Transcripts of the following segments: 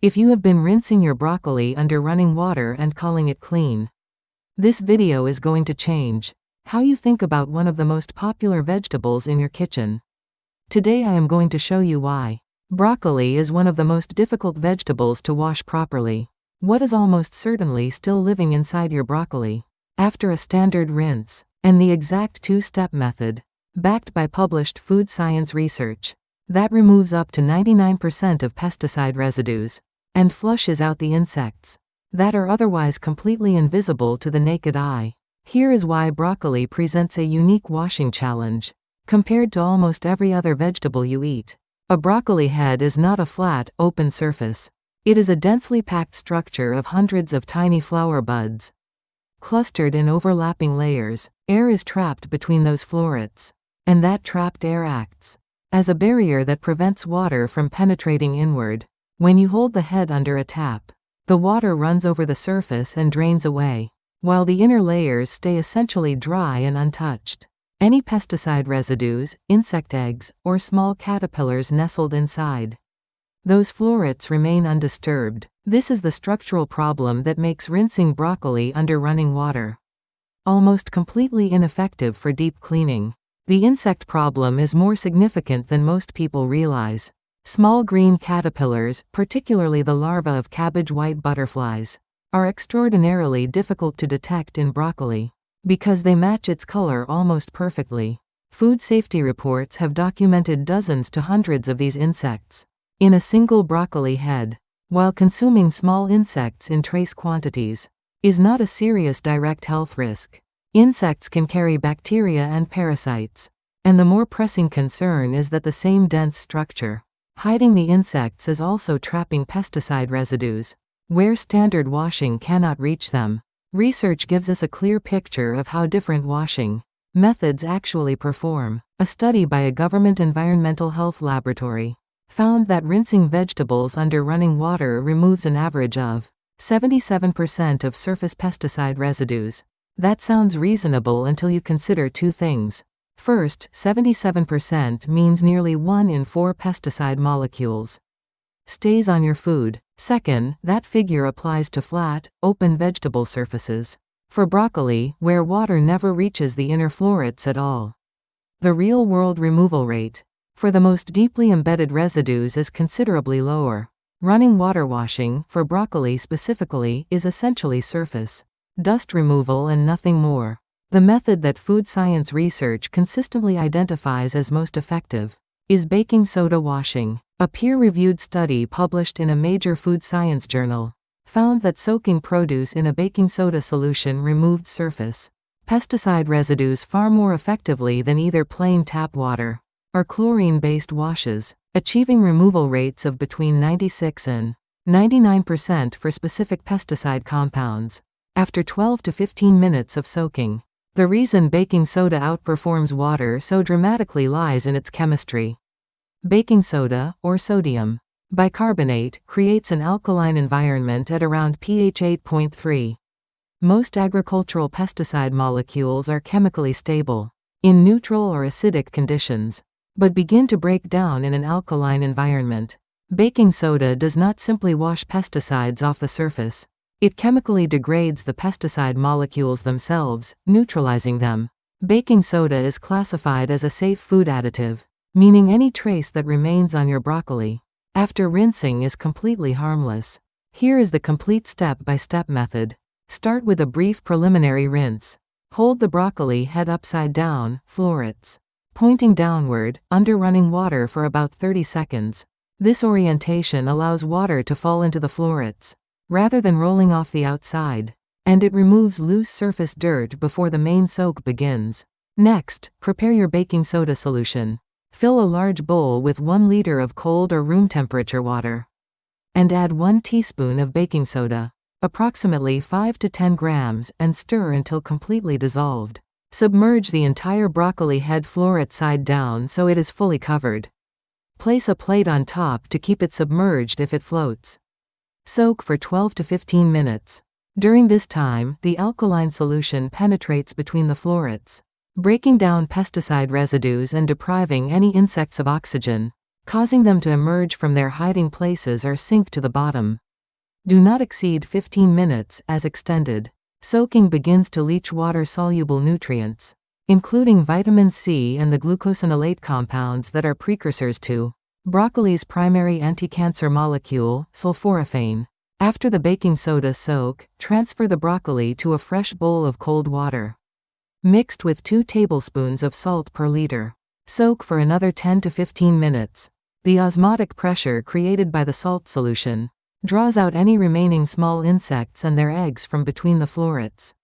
If you have been rinsing your broccoli under running water and calling it clean, this video is going to change how you think about one of the most popular vegetables in your kitchen. Today I am going to show you why broccoli is one of the most difficult vegetables to wash properly. What is almost certainly still living inside your broccoli after a standard rinse, and the exact two-step method, backed by published food science research, that removes up to 99% of pesticide residues and flushes out the insects that are otherwise completely invisible to the naked eye. Here is why broccoli presents a unique washing challenge compared to almost every other vegetable you eat. A broccoli head is not a flat, open surface. It is a densely packed structure of hundreds of tiny flower buds, clustered in overlapping layers. Air is trapped between those florets, and that trapped air acts as a barrier that prevents water from penetrating inward. When you hold the head under a tap, the water runs over the surface and drains away, while the inner layers stay essentially dry and untouched. Any pesticide residues, insect eggs, or small caterpillars nestled inside those florets remain undisturbed. This is the structural problem that makes rinsing broccoli under running water almost completely ineffective for deep cleaning. The insect problem is more significant than most people realize. Small green caterpillars, particularly the larvae of cabbage white butterflies, are extraordinarily difficult to detect in broccoli because they match its color almost perfectly. Food safety reports have documented dozens to hundreds of these insects in a single broccoli head. While consuming small insects in trace quantities is not a serious direct health risk, insects can carry bacteria and parasites, and the more pressing concern is that the same dense structure hiding the insects is also trapping pesticide residues where standard washing cannot reach them. Research gives us a clear picture of how different washing methods actually perform. A study by a government environmental health laboratory found that rinsing vegetables under running water removes an average of 77% of surface pesticide residues. That sounds reasonable until you consider two things. First, 77% means nearly 1 in 4 pesticide molecules stays on your food. Second, that figure applies to flat, open vegetable surfaces. For broccoli, where water never reaches the inner florets at all, the real-world removal rate for the most deeply embedded residues is considerably lower. Running water washing, for broccoli specifically, is essentially surface dust removal and nothing more. The method that food science research consistently identifies as most effective is baking soda washing. A peer-reviewed study published in a major food science journal found that soaking produce in a baking soda solution removed surface pesticide residues far more effectively than either plain tap water or chlorine-based washes, achieving removal rates of between 96 and 99% for specific pesticide compounds after 12 to 15 minutes of soaking. The reason baking soda outperforms water so dramatically lies in its chemistry. Baking soda, or sodium bicarbonate, creates an alkaline environment at around pH 8.3. Most agricultural pesticide molecules are chemically stable in neutral or acidic conditions, but begin to break down in an alkaline environment. Baking soda does not simply wash pesticides off the surface. It chemically degrades the pesticide molecules themselves, neutralizing them. Baking soda is classified as a safe food additive, meaning any trace that remains on your broccoli after rinsing is completely harmless. Here is the complete step-by-step method. Start with a brief preliminary rinse. Hold the broccoli head upside down, florets pointing downward, under running water for about 30 seconds. This orientation allows water to fall into the florets rather than rolling off the outside, and it removes loose surface dirt before the main soak begins. Next, prepare your baking soda solution. Fill a large bowl with 1 liter of cold or room temperature water, and add 1 teaspoon of baking soda, approximately 5 to 10 grams, and stir until completely dissolved. Submerge the entire broccoli head floret side down so it is fully covered. Place a plate on top to keep it submerged if it floats. Soak for 12 to 15 minutes. During this time, the alkaline solution penetrates between the florets, breaking down pesticide residues and depriving any insects of oxygen. causing them to emerge from their hiding places or sink to the bottom. Do not exceed 15 minutes, as extended soaking begins to leach water-soluble nutrients, including vitamin C and the glucosinolate compounds that are precursors to broccoli's primary anti-cancer molecule, sulforaphane. After the baking soda soak, transfer the broccoli to a fresh bowl of cold water, mixed with 2 tablespoons of salt per liter. Soak for another 10 to 15 minutes. The osmotic pressure created by the salt solution draws out any remaining small insects and their eggs from between the florets.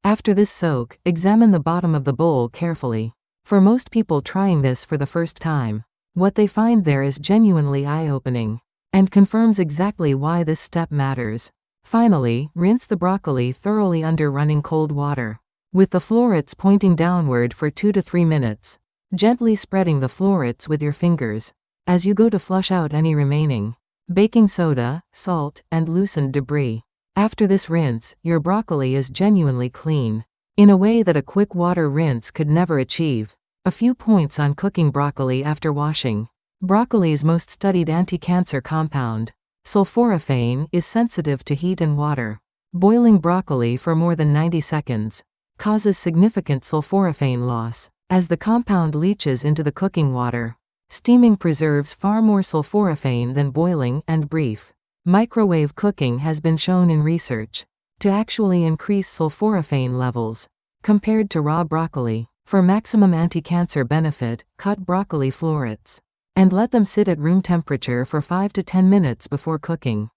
After this soak, examine the bottom of the bowl carefully. For most people trying this for the first time, what they find there is genuinely eye-opening, and confirms exactly why this step matters. Finally, rinse the broccoli thoroughly under running cold water, with the florets pointing downward for 2 to 3 minutes, gently spreading the florets with your fingers as you go to flush out any remaining baking soda, salt, and loosened debris. After this rinse, your broccoli is genuinely clean, in a way that a quick water rinse could never achieve. A few points on cooking broccoli after washing. Broccoli's most studied anti-cancer compound, sulforaphane, is sensitive to heat and water. Boiling broccoli for more than 90 seconds causes significant sulforaphane loss, as the compound leaches into the cooking water. Steaming preserves far more sulforaphane than boiling, and brief microwave cooking has been shown in research to actually increase sulforaphane levels compared to raw broccoli. For maximum anti-cancer benefit, cut broccoli florets and let them sit at room temperature for 5 to 10 minutes before cooking.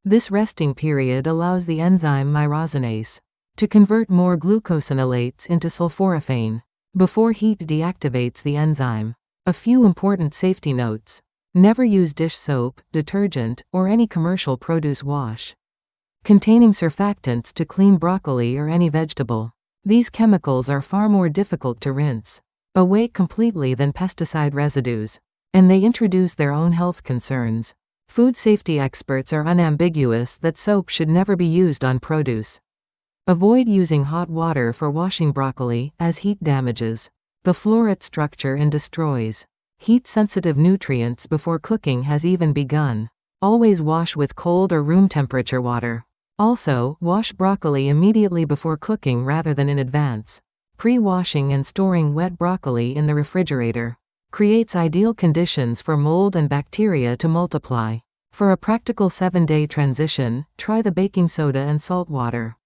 This resting period allows the enzyme myrosinase to convert more glucosinolates into sulforaphane before heat deactivates the enzyme. A few important safety notes. Never use dish soap, detergent, or any commercial produce wash containing surfactants to clean broccoli or any vegetable. These chemicals are far more difficult to rinse away completely than pesticide residues, and they introduce their own health concerns. Food safety experts are unambiguous that soap should never be used on produce. Avoid using hot water for washing broccoli, as heat damages the floret structure and destroys heat-sensitive nutrients before cooking has even begun. Always wash with cold or room temperature water. Also, wash broccoli immediately before cooking rather than in advance. Pre-washing and storing wet broccoli in the refrigerator creates ideal conditions for mold and bacteria to multiply. For a practical 7-day transition, try the baking soda and salt water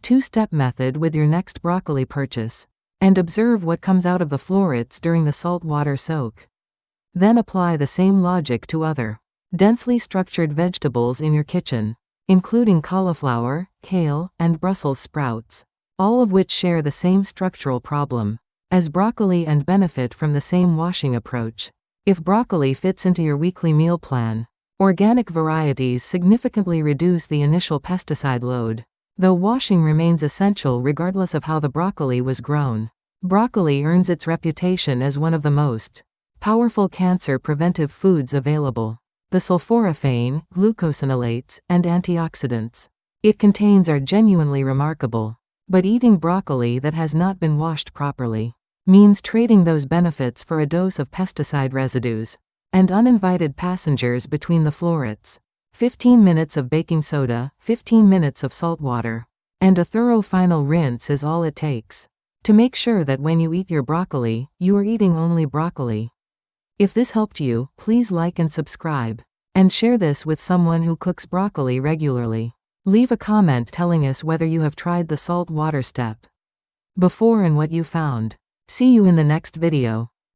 2-step method with your next broccoli purchase, and observe what comes out of the florets during the salt water soak. Then apply the same logic to other densely structured vegetables in your kitchen, including cauliflower, kale, and Brussels sprouts, all of which share the same structural problem as broccoli and benefit from the same washing approach. If broccoli fits into your weekly meal plan, organic varieties significantly reduce the initial pesticide load, though washing remains essential regardless of how the broccoli was grown. Broccoli earns its reputation as one of the most powerful cancer preventive foods available. The sulforaphane, glucosinolates, and antioxidants it contains are genuinely remarkable. But eating broccoli that has not been washed properly means trading those benefits for a dose of pesticide residues and uninvited passengers between the florets. 15 minutes of baking soda, 15 minutes of salt water, and a thorough final rinse is all it takes to make sure that when you eat your broccoli, you are eating only broccoli. If this helped you, please like and subscribe, and share this with someone who cooks broccoli regularly. Leave a comment telling us whether you have tried the salt water step before and what you found. See you in the next video.